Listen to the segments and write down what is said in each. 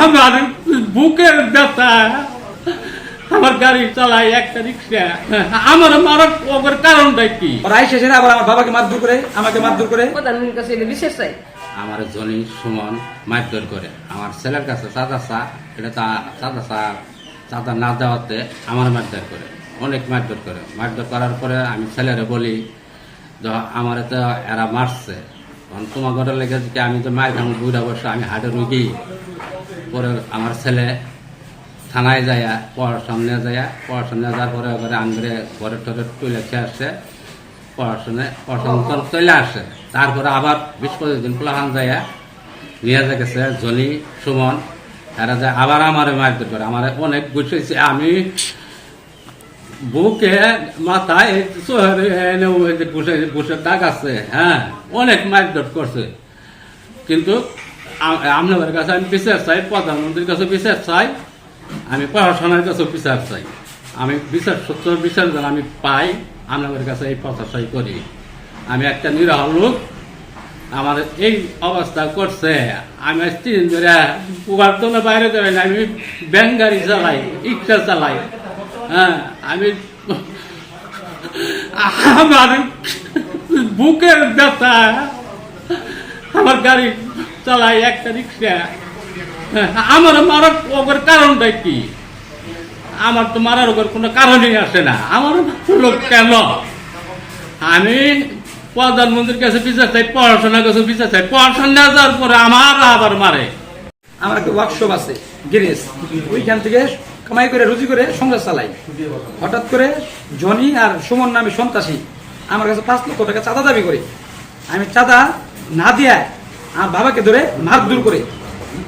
আমার বুকের ব্যথা, আমার গাড়ি চালাই একটা রিক্সা, আমার মারার ওর কারণটা কি? রায় শেষে আবার আমার বাবাকে মারধর করে, আমাকে মারধর করে। প্রধানমন্ত্রীর কাছে এটা বিশেষ চাই। আমার জনি সুমন মারধর করে, আমার ছেলের কাছে চাঁদা চা, এটা চাঁদা না দেওয়াতে আমার মারধর করে, অনেক মারধর করে। মারধর করার পরে আমি ছেলেরে বলি আমার তো এরা মারছে, তোমার ঘরে লেগে আমি তো মার খাম বুড়া বসে, আমি হাটে রুগী। পরে আমার ছেলে থানায় যায়, পড়াশোনা যাওয়ার পরে ওখানে আন্দরে ঘরের টরে তুলে খেয়ে আসছে, পড়াশোনা চলে আসে। তারপরে আবার 20-25 দিন প্লাহান যায় নিয়ে গেছে জনি সুমন, এরা যায় আবার আমার মারধর করে, আমার অনেক গুছিয়েছে। আমি বুকে মাথায় ঘুষের দাগ আছে, হ্যাঁ, অনেক মারধর করছে। কিন্তু আপনাদের কাছে আমি বিচার চাই, প্রধানমন্ত্রীর কাছে বিচার চাই, আমি প্রশাসনের কাছে বিচার চাই। আমি সত্য বিচার যেন আমি পাই, আপনাদের কাছে এই প্রত্যাশাই করি। আমি একটা নিরহ লোক, আমার এই অবস্থা করছে। আমি 3 দিন ধরে পুয়ার তো বাইরে যাই না, আমি ব্যাংক গাড়ি চালাই, রিক্সা চালাই, হ্যাঁ। আমি আমার বুকের ব্যথা, আমার গাড়ি চালাই একটা রিক্সা, আমার মারার ওর কারণটা কি? আমার তো মারার ওর কোনো কারণই আসে না। আমার লোক কেন? আমি প্রধানমন্ত্রীর কাছে বিচার চাই, পড়াশোনার কাছে বিচার চাই। পড়াশোনা যাওয়ার পরে আমার আবার মারে। আমার একটা ওয়ার্কশপ আছে, গ্যারেজ, ওইখান থেকে কামাই করে রুজি করে সংসার চালাই। হঠাৎ করে জনি আর সুমন নামে সন্ত্রাসী আমার কাছে 5 লক্ষ টাকা চাঁদা দাবি করে। আমি চাঁদা না দিয়ে আমার বাবাকে ধরে মারধর করে,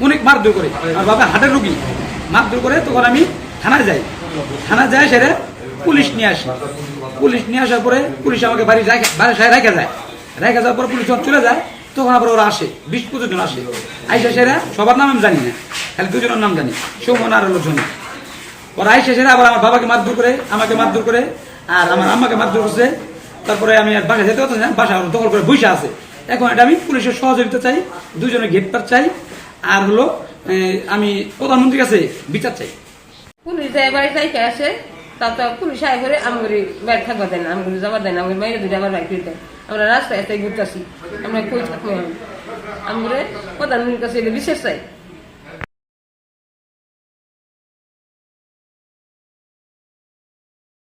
অনেক মারধর করে। আমার বাবা হাটের রুগী, মারধর করে। তখন আমি থানায় যাই, সেরে পুলিশ নিয়ে আসি। পুলিশ নিয়ে আসার পরে পুলিশ আমাকে বাসায় রেখে যায়। রেখে যাওয়ার পরে পুলিশ যখন চলে যায়, তখন আবার ওরা আসে, 20-25 জন আসে। আইসা সেরা সবার নাম আমি জানি না, খালি 2 জনের নাম জানি, সুমন আর হলো জনি। ওরা আইসা সেরা আবার আমার বাবাকে মারধর করে, আমাকে মারধর করে, আর আমার আম্মাকে মারধর করছে। তারপরে আমি আর বাসায় যেতে পারছি না, বাসা দখল করে বসে আছে। এখন এটা আমি পুলিশের সহযোগিতা চাই, 2 জনের গ্রেপ্তার চাই, আর হলো আমি প্রধানমন্ত্রীর কাছে বিচার চাই। পুলিশ যায় বাড়ি যাইতে আসে, তারপর পুলিশ আয় করে আমগুলি বাইরে থাকবা দেয় না, আমগুলি যাবার দেয় না, আমাদের বাইরে দুটো আবার বাইরে দেয়। আমরা রাস্তায় ঘুরতেছি, আমরা কই থাকবো? আমগুলো প্রধানমন্ত্রীর কাছে বিশেষ চাই।